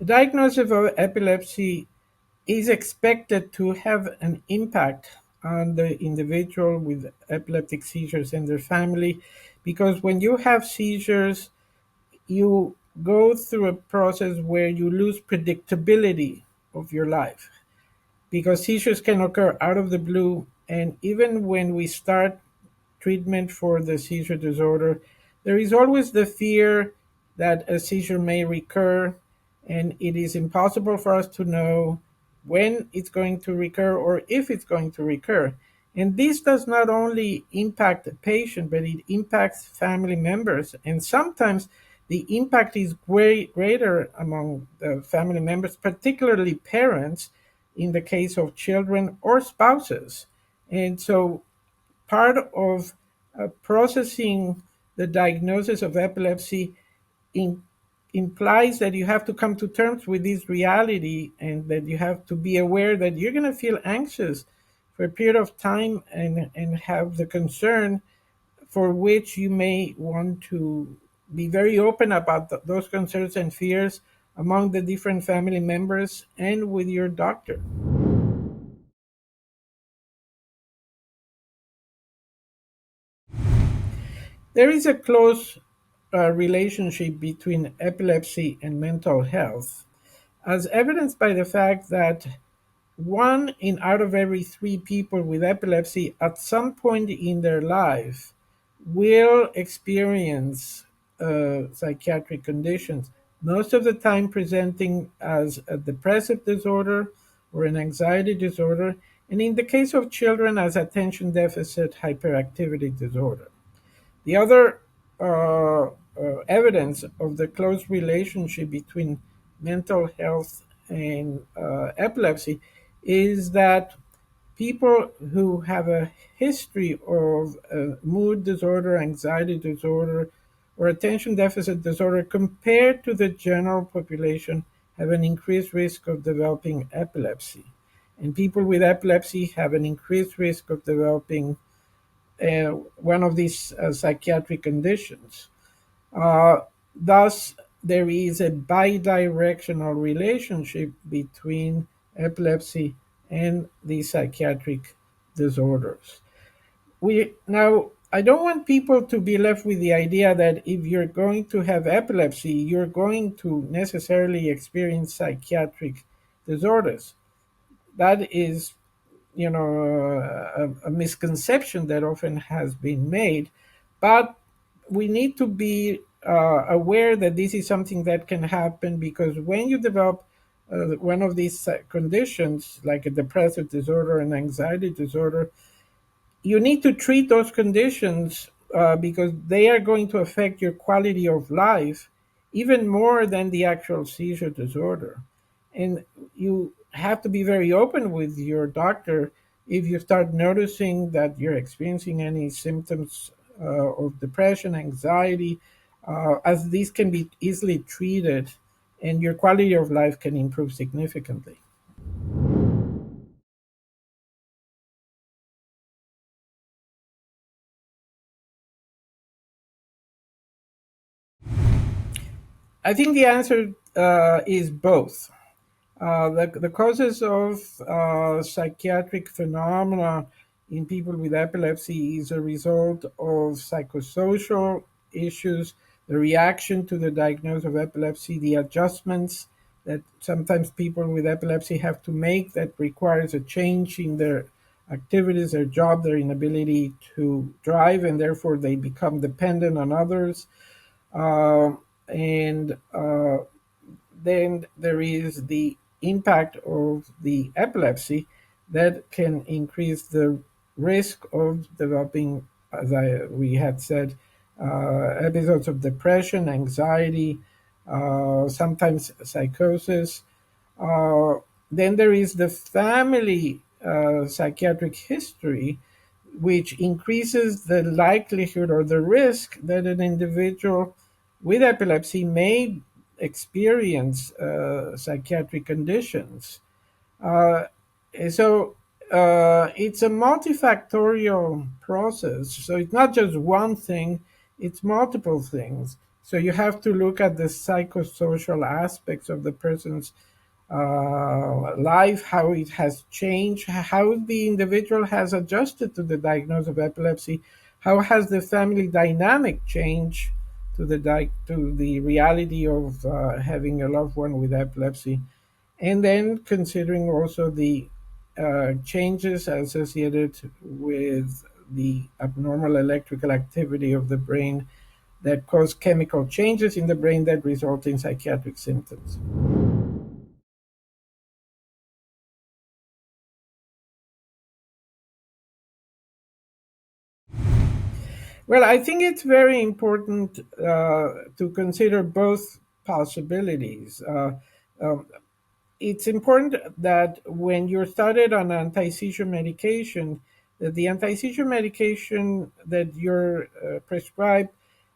The diagnosis of epilepsy is expected to have an impact on the individual with epileptic seizures and their family, because when you have seizures, you go through a process where you lose predictability of your life, because seizures can occur out of the blue. And even when we start treatment for the seizure disorder, there is always the fear that a seizure may recur, and it is impossible for us to know when it's going to recur or if it's going to recur. And this does not only impact the patient, but it impacts family members. And sometimes the impact is way greater among the family members, particularly parents, in the case of children or spouses. And so part of processing the diagnosis of epilepsy in, implies that you have to come to terms with this reality, and that you have to be aware that you're going to feel anxious for a period of time, and have the concern for which you may want to be very open about those concerns and fears among the different family members and with your doctor. There is a close relationship between epilepsy and mental health, as evidenced by the fact that one in out of every three people with epilepsy at some point in their life will experience psychiatric conditions, most of the time presenting as a depressive disorder or an anxiety disorder, and in the case of children, as attention deficit hyperactivity disorder. The other evidence of the close relationship between mental health and epilepsy is that people who have a history of mood disorder, anxiety disorder, or attention deficit disorder compared to the general population have an increased risk of developing epilepsy. And people with epilepsy have an increased risk of developing one of these psychiatric conditions. Uh, Thus, there is a bidirectional relationship between epilepsy and these psychiatric disorders. I don't want people to be left with the idea that if you're going to have epilepsy, you're going to necessarily experience psychiatric disorders. That is, a misconception that often has been made. But we need to be aware that this is something that can happen, because when you develop one of these conditions, like a depressive disorder and anxiety disorder, you need to treat those conditions because they are going to affect your quality of life even more than the actual seizure disorder. And you have to be very open with your doctor if you start noticing that you're experiencing any symptoms of depression, anxiety, as these can be easily treated and your quality of life can improve significantly. I think the answer is both. The causes of psychiatric phenomena in people with epilepsy is a result of psychosocial issues, the reaction to the diagnosis of epilepsy, the adjustments that sometimes people with epilepsy have to make that requires a change in their activities, their job, their inability to drive, and therefore they become dependent on others. Uh, and Then there is the impact of the epilepsy that can increase the risk of developing, we had said, episodes of depression, anxiety, sometimes psychosis. Uh, then there is the family psychiatric history, which increases the likelihood or the risk that an individual with epilepsy may experience psychiatric conditions. Uh, so it's a multifactorial process. So it's not just one thing, it's multiple things. So you have to look at the psychosocial aspects of the person's life, how it has changed, how the individual has adjusted to the diagnosis of epilepsy, how has the family dynamic changed to to the reality of having a loved one with epilepsy, and then considering also the changes associated with the abnormal electrical activity of the brain that cause chemical changes in the brain that result in psychiatric symptoms. Well, I think it's very important to consider both possibilities. Um, it's important that when you're started on anti-seizure medication, that the anti-seizure medication that you're prescribed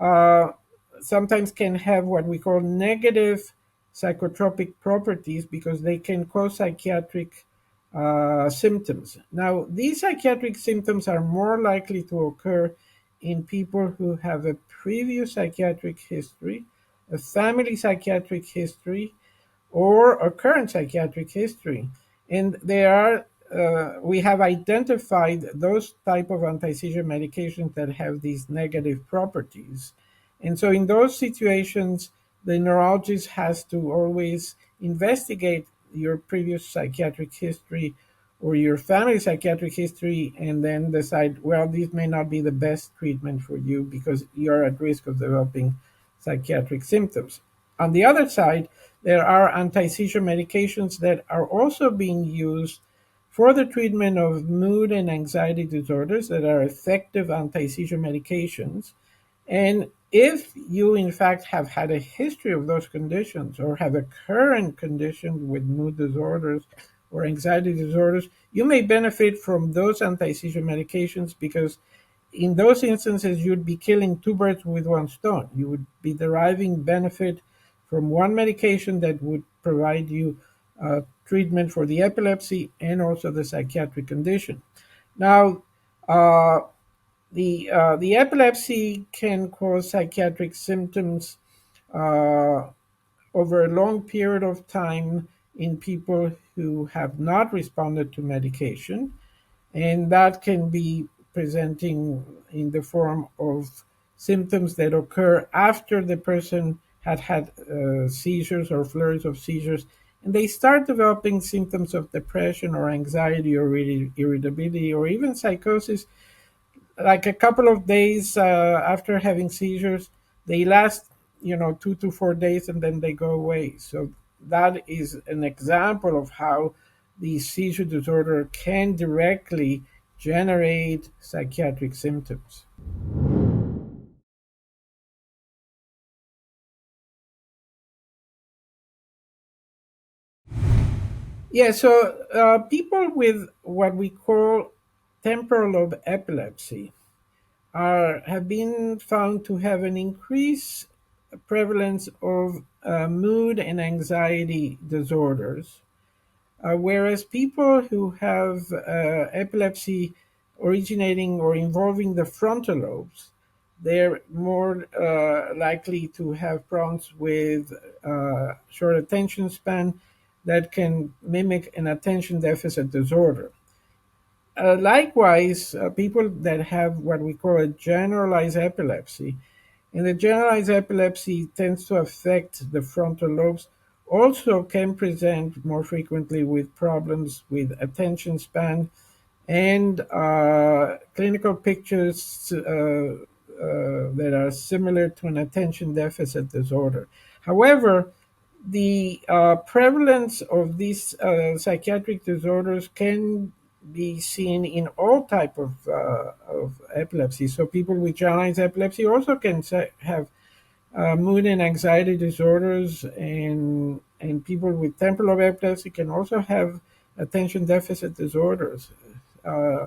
uh, sometimes can have what we call negative psychotropic properties because they can cause psychiatric symptoms. Now, these psychiatric symptoms are more likely to occur in people who have a previous psychiatric history, a family psychiatric history, or a current psychiatric history. And we have identified those type of anti-seizure medications that have these negative properties. And so in those situations, the neurologist has to always investigate your previous psychiatric history or your family psychiatric history and then decide, well, this may not be the best treatment for you because you're at risk of developing psychiatric symptoms. On the other side, there are anti-seizure medications that are also being used for the treatment of mood and anxiety disorders that are effective anti-seizure medications. And if you, in fact, have had a history of those conditions or have a current condition with mood disorders or anxiety disorders, you may benefit from those anti seizure medications because in those instances, you'd be killing two birds with one stone. You would be deriving benefit from one medication that would provide you treatment for the epilepsy and also the psychiatric condition. Now, uh, the epilepsy can cause psychiatric symptoms uh, over a long period of time in people who have not responded to medication, and that can be presenting in the form of symptoms that occur after the person had seizures or flurries of seizures, and they start developing symptoms of depression or anxiety or irritability or even psychosis like a couple of days after having seizures. They last 2 to 4 days and then they go away. So that is an example of how the seizure disorder can directly generate psychiatric symptoms. Yeah, so people with what we call temporal lobe epilepsy have been found to have an increased prevalence of mood and anxiety disorders, whereas people who have epilepsy originating or involving the frontal lobes, they're more likely to have problems with short attention span that can mimic an attention deficit disorder. Likewise, people that have what we call a generalized epilepsy, and the generalized epilepsy tends to affect the frontal lobes, also can present more frequently with problems with attention span and clinical pictures that are similar to an attention deficit disorder. However, the prevalence of these psychiatric disorders can be seen in all type of epilepsy. So people with generalized epilepsy also can have mood and anxiety disorders, and people with temporal lobe epilepsy can also have attention deficit disorders. Uh,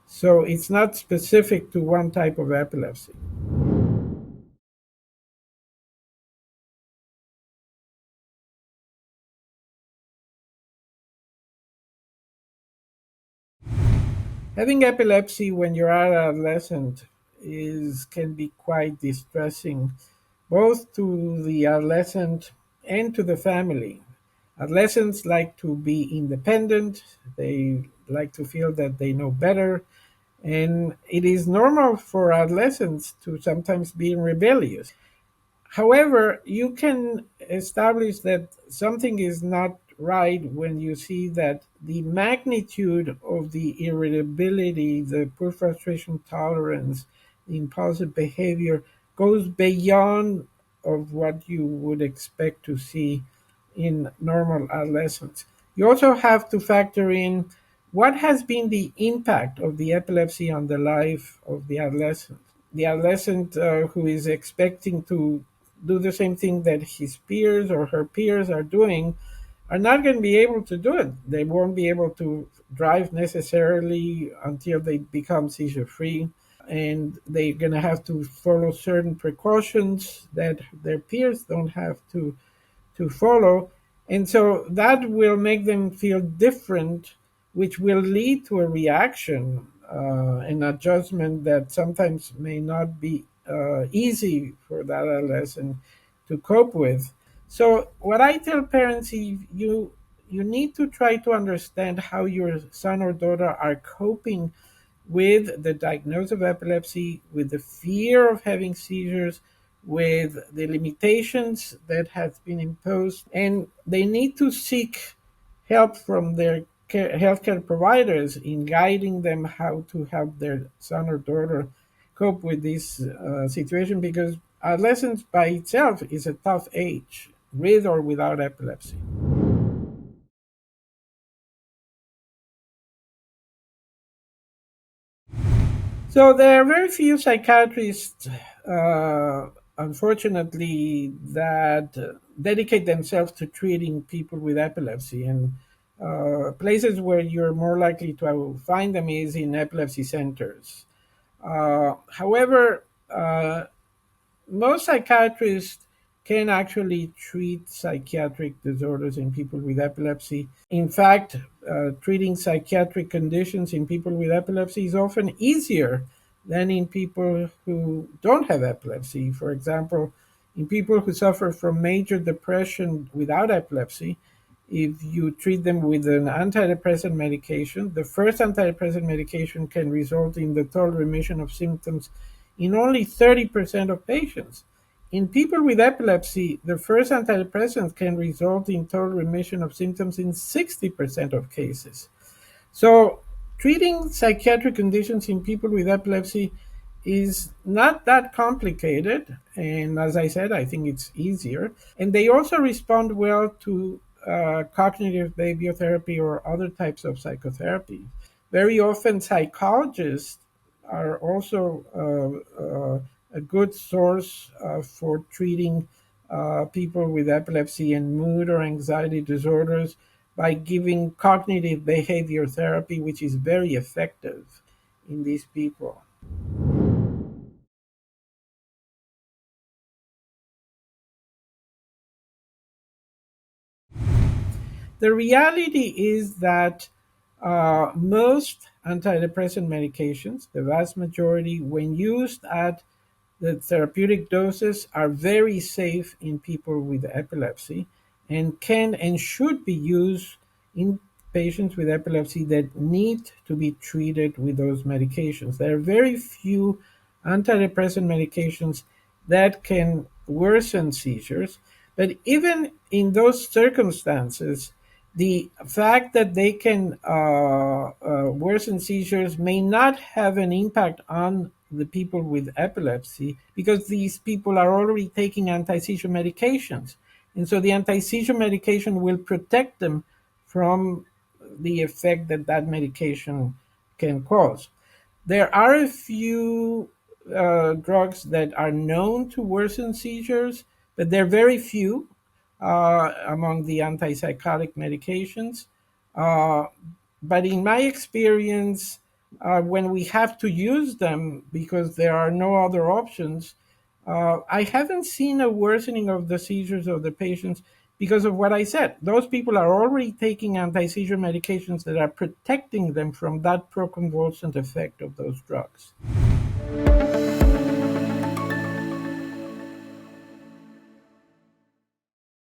so it's not specific to one type of epilepsy. Having epilepsy when you're an adolescent is can be quite distressing, both to the adolescent and to the family. Adolescents like to be independent, they like to feel that they know better, and it is normal for adolescents to sometimes be rebellious. However, you can establish that something is not right when you see that the magnitude of the irritability, the poor frustration tolerance, the impulsive behavior goes beyond of what you would expect to see in normal adolescents. You also have to factor in what has been the impact of the epilepsy on the life of the adolescent. The adolescent who is expecting to do the same thing that his peers or her peers are doing are not going to be able to do it. They won't be able to drive necessarily until they become seizure free. And they're going to have to follow certain precautions that their peers don't have to follow. And so that will make them feel different, which will lead to a reaction, an adjustment that sometimes may not be easy for that adolescent to cope with. So what I tell parents is you need to try to understand how your son or daughter are coping with the diagnosis of epilepsy, with the fear of having seizures, with the limitations that have been imposed, and they need to seek help from their healthcare providers in guiding them how to help their son or daughter cope with this situation, because adolescence by itself is a tough age, with or without epilepsy. So there are very few psychiatrists, unfortunately, that dedicate themselves to treating people with epilepsy. And places where you're more likely to find them is in epilepsy centers. However, most psychiatrists can actually treat psychiatric disorders in people with epilepsy. In fact, treating psychiatric conditions in people with epilepsy is often easier than in people who don't have epilepsy. For example, in people who suffer from major depression without epilepsy, if you treat them with an antidepressant medication, the first antidepressant medication can result in the total remission of symptoms in only 30% of patients. In people with epilepsy, the first antidepressant can result in total remission of symptoms in 60% of cases. So, treating psychiatric conditions in people with epilepsy is not that complicated. And as I said, I think it's easier. And they also respond well to cognitive behavior therapy or other types of psychotherapy. Very often, psychologists are also a good source for treating people with epilepsy and mood or anxiety disorders by giving cognitive behavior therapy, which is very effective in these people. The reality is that most antidepressant medications, the vast majority, when used at the therapeutic doses, are very safe in people with epilepsy and can and should be used in patients with epilepsy that need to be treated with those medications. There are very few antidepressant medications that can worsen seizures, but even in those circumstances, the fact that they can worsen seizures may not have an impact on the people with epilepsy because these people are already taking anti-seizure medications. And so the anti-seizure medication will protect them from the effect that that medication can cause. There are a few drugs that are known to worsen seizures, but they're very few among the antipsychotic medications. Uh, but in my experience, when we have to use them because there are no other options, I haven't seen a worsening of the seizures of the patients because of what I said. Those people are already taking anti seizure medications that are protecting them from that proconvulsant effect of those drugs.